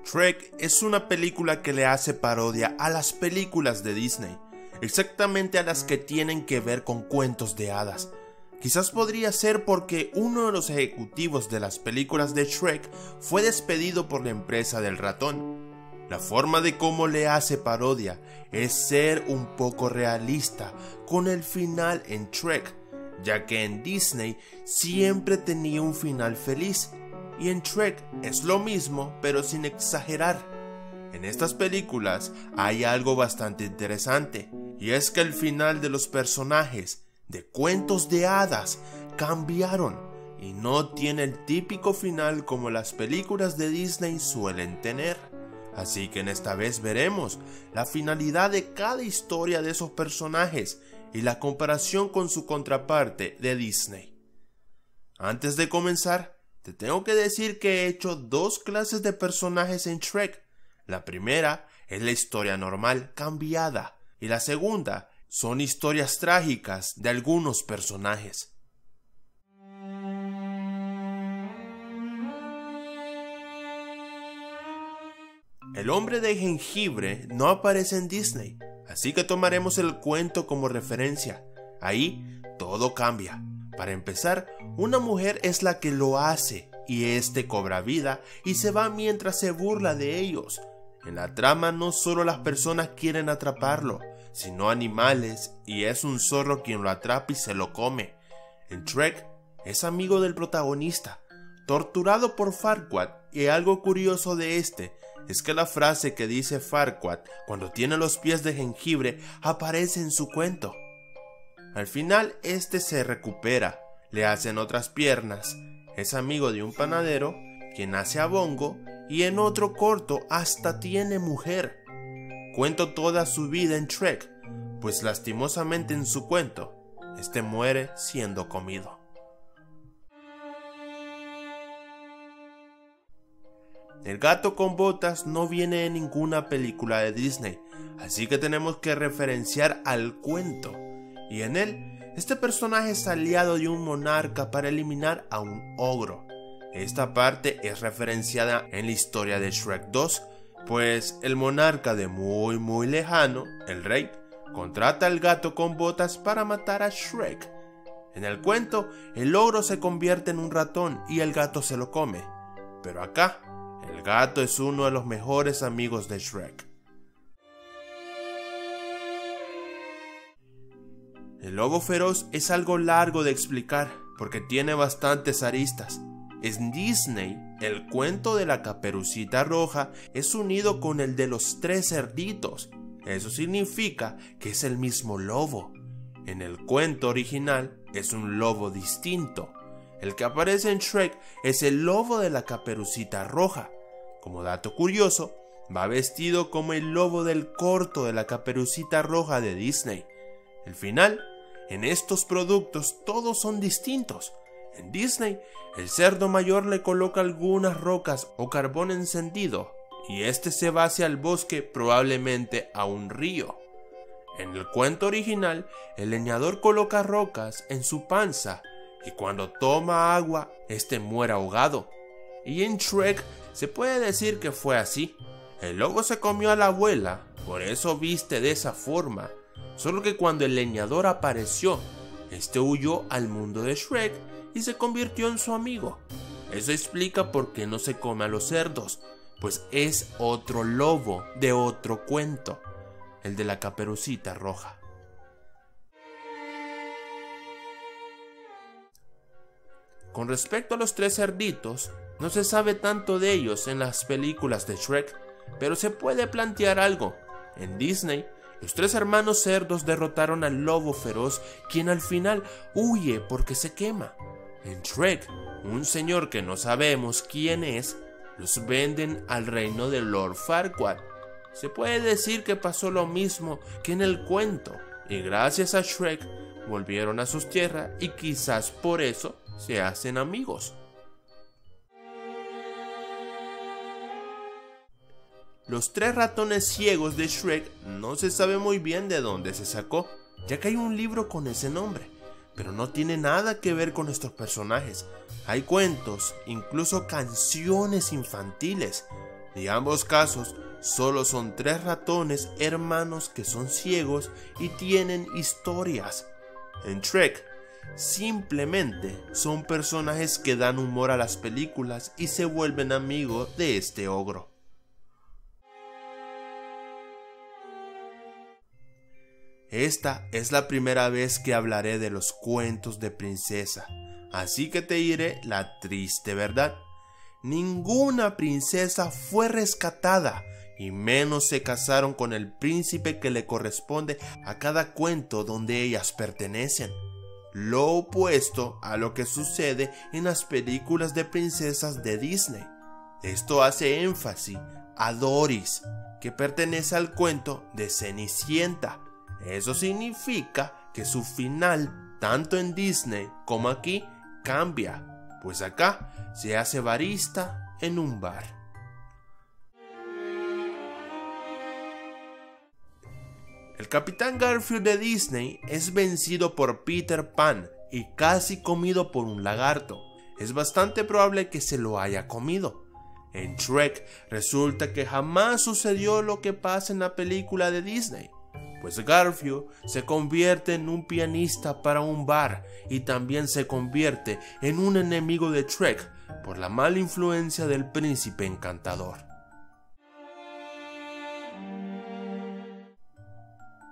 Shrek es una película que le hace parodia a las películas de Disney, exactamente a las que tienen que ver con cuentos de hadas. Quizás podría ser porque uno de los ejecutivos de las películas de Shrek fue despedido por la empresa del ratón. La forma de cómo le hace parodia es ser un poco realista con el final en Shrek, ya que en Disney siempre tenía un final feliz, y en Shrek es lo mismo pero sin exagerar. En estas películas hay algo bastante interesante, y es que el final de los personajes de cuentos de hadas cambiaron y no tiene el típico final como las películas de Disney suelen tener. Así que en esta vez veremos la finalidad de cada historia de esos personajes y la comparación con su contraparte de Disney. Antes de comenzar, te tengo que decir que he hecho dos clases de personajes en Shrek. La primera es la historia normal cambiada y la segunda son historias trágicas de algunos personajes. El hombre de jengibre no aparece en Disney, así que tomaremos el cuento como referencia. Ahí todo cambia. Para empezar, una mujer es la que lo hace y este cobra vida y se va mientras se burla de ellos. En la trama no solo las personas quieren atraparlo, sino animales, y es un zorro quien lo atrapa y se lo come. En Shrek es amigo del protagonista, torturado por Farquaad, y algo curioso de este es que la frase que dice Farquaad cuando tiene los pies de jengibre aparece en su cuento. Al final este se recupera, le hacen otras piernas, es amigo de un panadero quien hace a Bongo y en otro corto hasta tiene mujer. Cuento toda su vida en Shrek, pues lastimosamente en su cuento, este muere siendo comido. El gato con botas no viene en ninguna película de Disney, así que tenemos que referenciar al cuento. Y en él, este personaje es aliado de un monarca para eliminar a un ogro. Esta parte es referenciada en la historia de Shrek 2, pues el monarca de muy lejano, el rey, contrata al gato con botas para matar a Shrek. En el cuento, el ogro se convierte en un ratón y el gato se lo come. Pero acá, el gato es uno de los mejores amigos de Shrek. El lobo feroz es algo largo de explicar porque tiene bastantes aristas. En Disney, el cuento de la Caperucita Roja es unido con el de los tres cerditos. Eso significa que es el mismo lobo. En el cuento original es un lobo distinto. El que aparece en Shrek es el lobo de la Caperucita Roja. Como dato curioso, va vestido como el lobo del corto de la Caperucita Roja de Disney. El final, en estos productos todos son distintos. En Disney, el cerdo mayor le coloca algunas rocas o carbón encendido y este se va hacia el bosque, probablemente a un río. En el cuento original, el leñador coloca rocas en su panza y cuando toma agua, este muere ahogado. Y en Shrek se puede decir que fue así. El lobo se comió a la abuela, por eso viste de esa forma. Solo que cuando el leñador apareció, este huyó al mundo de Shrek y se convirtió en su amigo. Eso explica por qué no se come a los cerdos, pues es otro lobo de otro cuento, el de la Caperucita Roja. Con respecto a los tres cerditos, no se sabe tanto de ellos en las películas de Shrek, pero se puede plantear algo. En Disney, los tres hermanos cerdos derrotaron al lobo feroz, quien al final huye porque se quema. En Shrek, un señor que no sabemos quién es, los venden al reino de Lord Farquaad. Se puede decir que pasó lo mismo que en el cuento, y gracias a Shrek volvieron a sus tierras y quizás por eso se hacen amigos. Los tres ratones ciegos de Shrek no se sabe muy bien de dónde se sacó, ya que hay un libro con ese nombre, pero no tiene nada que ver con estos personajes. Hay cuentos, incluso canciones infantiles, En ambos casos, solo son 3 ratones hermanos que son ciegos y tienen historias. En Shrek, simplemente son personajes que dan humor a las películas y se vuelven amigos de este ogro. Esta es la primera vez que hablaré de los cuentos de princesa, así que te diré la triste verdad. Ninguna princesa fue rescatada, y menos se casaron con el príncipe que le corresponde a cada cuento donde ellas pertenecen. Lo opuesto a lo que sucede en las películas de princesas de Disney. Esto hace énfasis a Doris, que pertenece al cuento de Cenicienta. Eso significa que su final, tanto en Disney como aquí, cambia, pues acá se hace barista en un bar. El Capitán Garfield de Disney es vencido por Peter Pan y casi comido por un lagarto. Es bastante probable que se lo haya comido. En Shrek resulta que jamás sucedió lo que pasa en la película de Disney, pues Garfield se convierte en un pianista para un bar y también se convierte en un enemigo de Shrek por la mala influencia del príncipe encantador.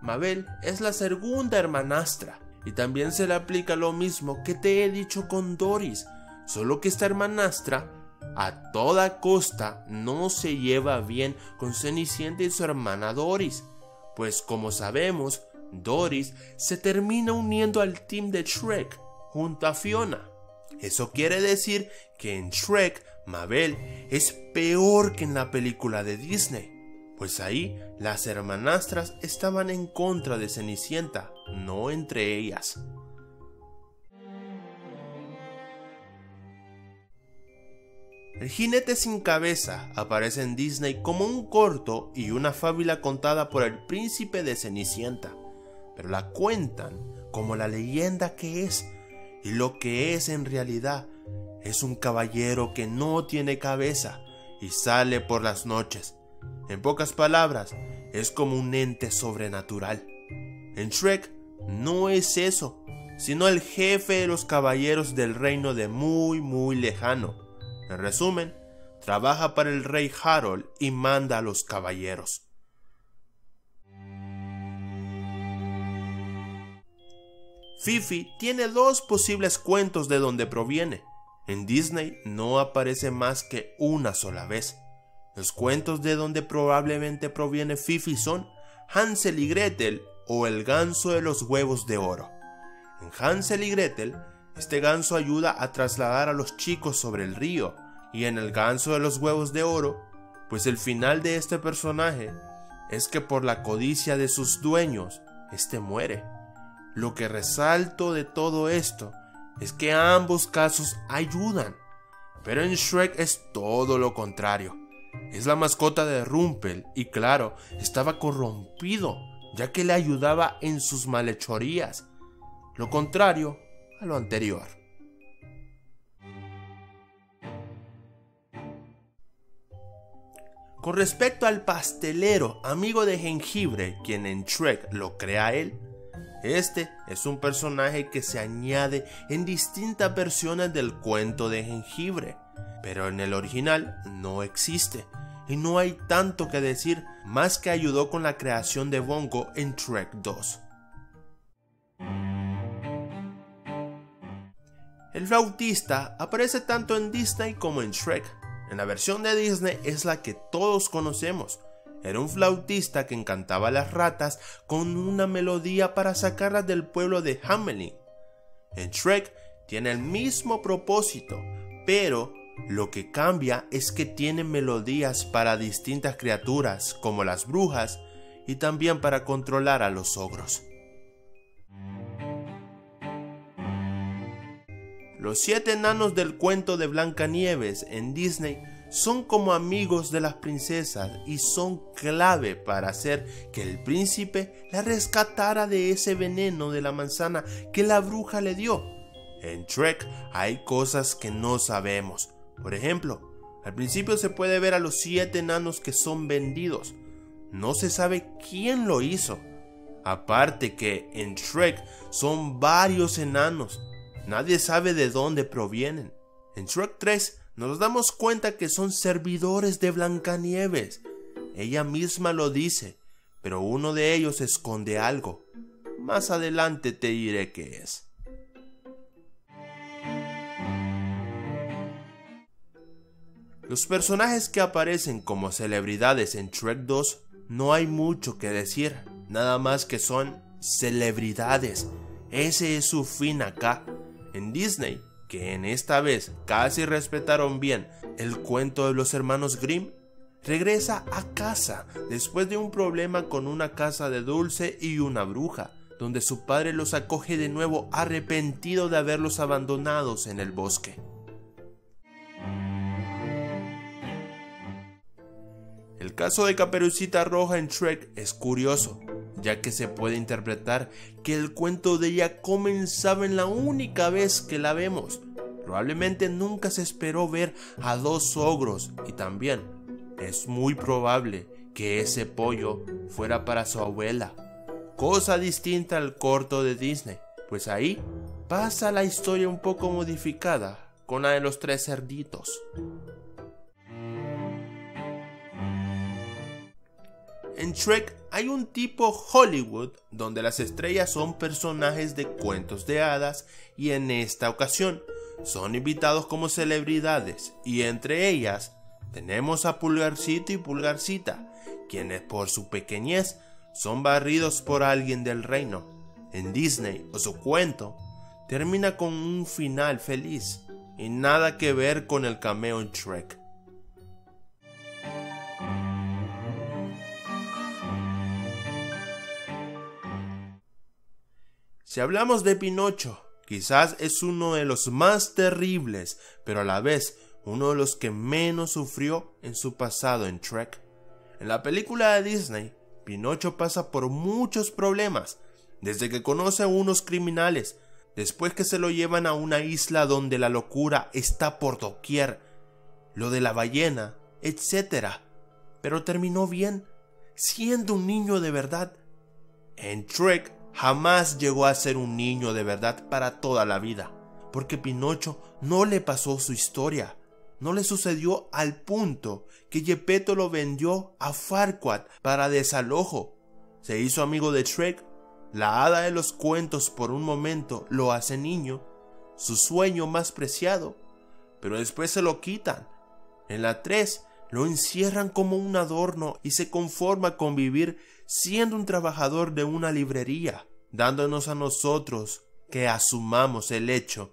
Mabel es la segunda hermanastra y también se le aplica lo mismo que te he dicho con Doris, solo que esta hermanastra a toda costa no se lleva bien con Cenicienta y su hermana Doris, pues como sabemos, Doris se termina uniendo al team de Shrek junto a Fiona. Eso quiere decir que en Shrek, Mabel es peor que en la película de Disney, pues ahí las hermanastras estaban en contra de Cenicienta, no entre ellas. El jinete sin cabeza aparece en Disney como un corto y una fábula contada por el príncipe de Cenicienta, pero la cuentan como la leyenda que es, y lo que es en realidad es un caballero que no tiene cabeza y sale por las noches. En pocas palabras, es como un ente sobrenatural. En Shrek no es eso, sino el jefe de los caballeros del reino de muy lejano. En resumen, trabaja para el rey Harold y manda a los caballeros. Fifi tiene 2 posibles cuentos de donde proviene. En Disney no aparece más que una sola vez. Los cuentos de donde probablemente proviene Fifi son Hansel y Gretel o El ganso de los huevos de oro. En Hansel y Gretel, este ganso ayuda a trasladar a los chicos sobre el río, y en El ganso de los huevos de oro, pues el final de este personaje es que por la codicia de sus dueños, este muere. Lo que resalto de todo esto es que ambos casos ayudan, pero en Shrek es todo lo contrario. Es la mascota de Rumpel y claro, estaba corrompido, ya que le ayudaba en sus malhechorías, lo contrario a lo anterior. Con respecto al pastelero, amigo de jengibre, quien en Shrek lo crea él, este es un personaje que se añade en distintas versiones del cuento de jengibre, pero en el original no existe, y no hay tanto que decir más que ayudó con la creación de Bongo en Shrek 2. El flautista aparece tanto en Disney como en Shrek. En la versión de Disney es la que todos conocemos. Era un flautista que encantaba a las ratas con una melodía para sacarlas del pueblo de Hamelin. En Shrek tiene el mismo propósito, pero lo que cambia es que tiene melodías para distintas criaturas como las brujas y también para controlar a los ogros. Los 7 enanos del cuento de Blancanieves en Disney son como amigos de las princesas y son clave para hacer que el príncipe la rescatara de ese veneno de la manzana que la bruja le dio. En Shrek hay cosas que no sabemos. Por ejemplo, Al principio se puede ver a los 7 enanos que son vendidos. No se sabe quién lo hizo. Aparte que en Shrek son varios enanos. Nadie sabe de dónde provienen. En Shrek 3 nos damos cuenta que son servidores de Blancanieves. Ella misma lo dice, pero uno de ellos esconde algo. Más adelante te diré qué es. Los personajes que aparecen como celebridades en Shrek 2 no hay mucho que decir, nada más que son celebridades. Ese es su fin acá. En Disney, que en esta vez casi respetaron bien el cuento de los hermanos Grimm, regresa a casa después de un problema con una casa de dulce y una bruja, donde su padre los acoge de nuevo arrepentido de haberlos abandonados en el bosque. El caso de Caperucita Roja en Shrek es curioso, ya que se puede interpretar que el cuento de ella comenzaba en la única vez que la vemos. Probablemente nunca se esperó ver a 2 ogros y también es muy probable que ese pollo fuera para su abuela. Cosa distinta al corto de Disney, pues ahí pasa la historia un poco modificada con la de los 3 cerditos. En Shrek hay un tipo Hollywood donde las estrellas son personajes de cuentos de hadas y en esta ocasión son invitados como celebridades y entre ellas tenemos a Pulgarcito y Pulgarcita, quienes por su pequeñez son barridos por alguien del reino. En Disney o su cuento termina con un final feliz y nada que ver con el cameo en Shrek. Si hablamos de Pinocho, quizás es uno de los más terribles, pero a la vez uno de los que menos sufrió en su pasado en Shrek. En la película de Disney, Pinocho pasa por muchos problemas, desde que conoce a unos criminales, después que se lo llevan a una isla donde la locura está por doquier, lo de la ballena, etc. Pero terminó bien, siendo un niño de verdad. En Shrek jamás llegó a ser un niño de verdad para toda la vida, porque Pinocho no le pasó su historia, no le sucedió al punto que Geppetto lo vendió a Farquaad para desalojo. Se hizo amigo de Shrek, la hada de los cuentos por un momento lo hace niño, su sueño más preciado, pero después se lo quitan. En la 3 lo encierran como un adorno y se conforma con vivir siendo un trabajador de una librería, dándonos a nosotros que asumamos el hecho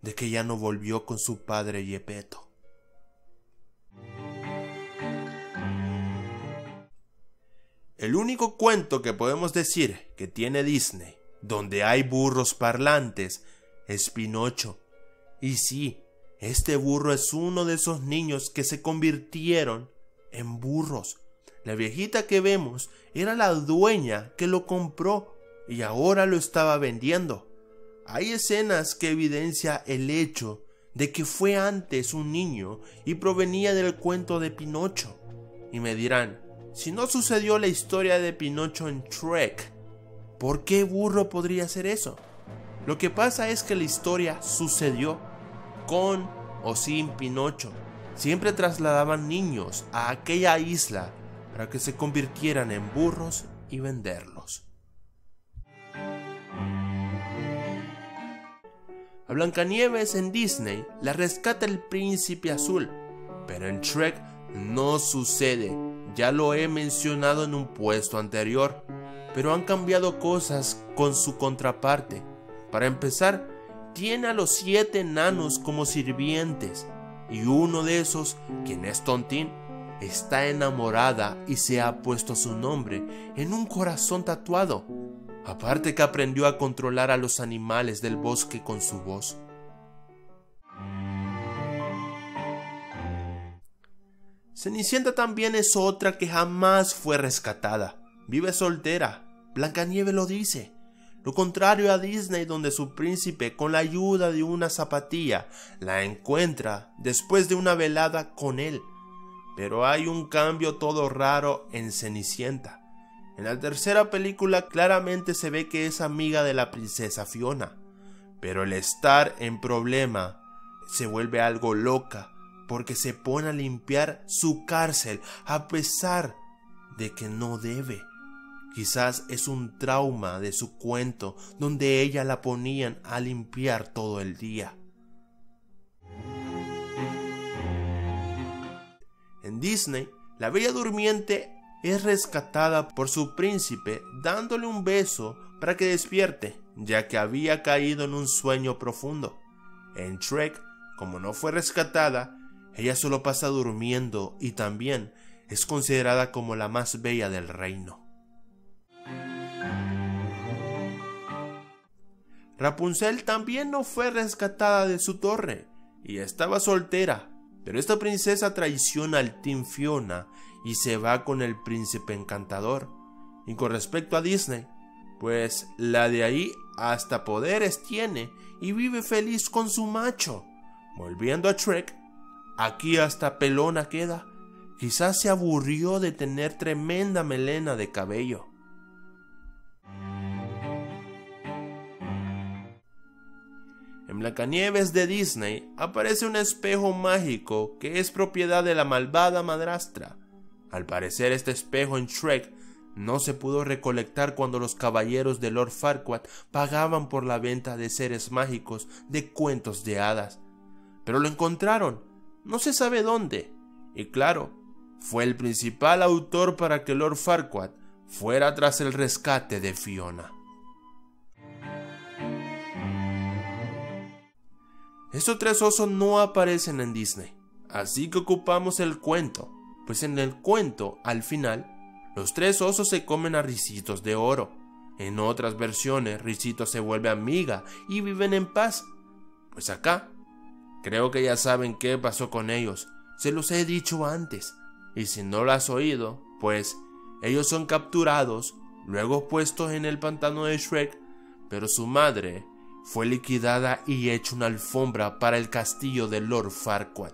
de que ya no volvió con su padre Geppetto. El único cuento que podemos decir que tiene Disney, donde hay burros parlantes, es Pinocho. Y sí, este burro es uno de esos niños que se convirtieron en burros. La viejita que vemos era la dueña que lo compró y ahora lo estaba vendiendo. Hay escenas que evidencian el hecho de que fue antes un niño y provenía del cuento de Pinocho. Y me dirán, si no sucedió la historia de Pinocho en Shrek, ¿por qué burro podría ser eso? Lo que pasa es que la historia sucedió con o sin Pinocho. Siempre trasladaban niños a aquella isla para que se convirtieran en burros y venderlos. A Blancanieves en Disney la rescata el príncipe azul, pero en Shrek no sucede. Ya lo he mencionado en un puesto anterior, pero han cambiado cosas con su contraparte. Para empezar, tiene a los 7 enanos como sirvientes, y uno de esos, quien es Tontín, está enamorada y se ha puesto su nombre en un corazón tatuado. Aparte que aprendió a controlar a los animales del bosque con su voz. Cenicienta también es otra que jamás fue rescatada. Vive soltera. Blancanieves lo dice. Lo contrario a Disney, donde su príncipe, con la ayuda de una zapatilla, la encuentra después de una velada con él. Pero hay un cambio todo raro en Cenicienta. En la tercera película claramente se ve que es amiga de la princesa Fiona, pero al estar en problema se vuelve algo loca porque se pone a limpiar su cárcel a pesar de que no debe. Quizás es un trauma de su cuento donde ella la ponían a limpiar todo el día. En Disney, la Bella Durmiente es rescatada por su príncipe dándole un beso para que despierte, ya que había caído en un sueño profundo. En Shrek, como no fue rescatada, ella solo pasa durmiendo y también es considerada como la más bella del reino. Rapunzel también no fue rescatada de su torre y estaba soltera, pero esta princesa traiciona al Team Fiona y se va con el príncipe encantador. Y con respecto a Disney, pues la de ahí hasta poderes tiene y vive feliz con su macho. Volviendo a Shrek, aquí hasta pelona queda. Quizás se aburrió de tener tremenda melena de cabello. En Blancanieves de Disney aparece un espejo mágico que es propiedad de la malvada madrastra. Al parecer este espejo en Shrek no se pudo recolectar cuando los caballeros de Lord Farquaad pagaban por la venta de seres mágicos de cuentos de hadas. Pero lo encontraron, no se sabe dónde, y claro, fue el principal autor para que Lord Farquaad fuera tras el rescate de Fiona. Estos tres osos no aparecen en Disney, así que ocupamos el cuento, pues en el cuento, al final, los tres osos se comen a Ricitos de Oro. En otras versiones, Ricitos se vuelve amiga y viven en paz. Pues acá, creo que ya saben qué pasó con ellos, se los he dicho antes, y si no lo has oído, pues ellos son capturados, luego puestos en el pantano de Shrek, pero su madre fue liquidada y hecha una alfombra para el castillo de Lord Farquaad.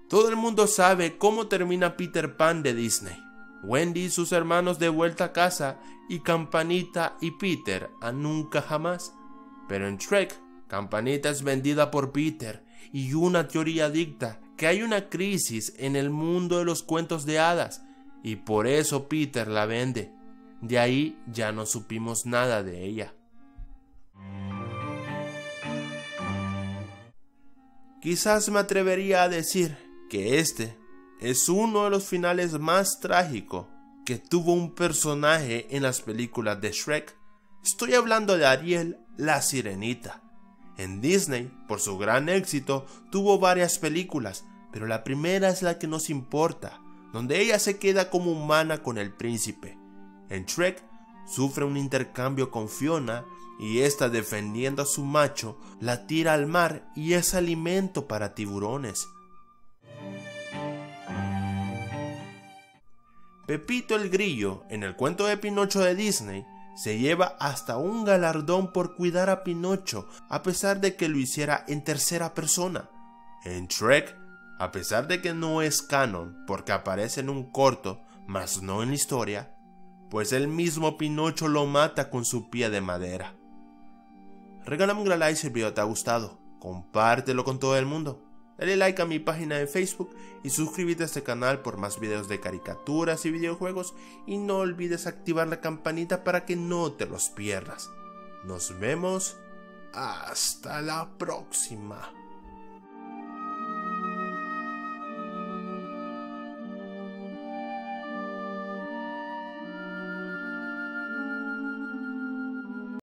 Todo el mundo sabe cómo termina Peter Pan de Disney. Wendy y sus hermanos de vuelta a casa y Campanita y Peter a nunca jamás. Pero en Shrek, Campanita es vendida por Peter y una teoría dicta que hay una crisis en el mundo de los cuentos de hadas y por eso Peter la vende. De ahí ya no supimos nada de ella. Quizás me atrevería a decir que este es uno de los finales más trágicos que tuvo un personaje en las películas de Shrek. Estoy hablando de Ariel, la sirenita. En Disney, por su gran éxito, tuvo varias películas, pero la primera es la que nos importa, donde ella se queda como humana con el príncipe. En Shrek, sufre un intercambio con Fiona y esta, defendiendo a su macho, la tira al mar y es alimento para tiburones. Pepito el Grillo, en el cuento de Pinocho de Disney, se lleva hasta un galardón por cuidar a Pinocho, a pesar de que lo hiciera en tercera persona. En Shrek, a pesar de que no es canon porque aparece en un corto, mas no en la historia, pues el mismo Pinocho lo mata con su pie de madera. Regálame un gran like si el video te ha gustado, compártelo con todo el mundo, dale like a mi página de Facebook y suscríbete a este canal por más videos de caricaturas y videojuegos y no olvides activar la campanita para que no te los pierdas. Nos vemos hasta la próxima.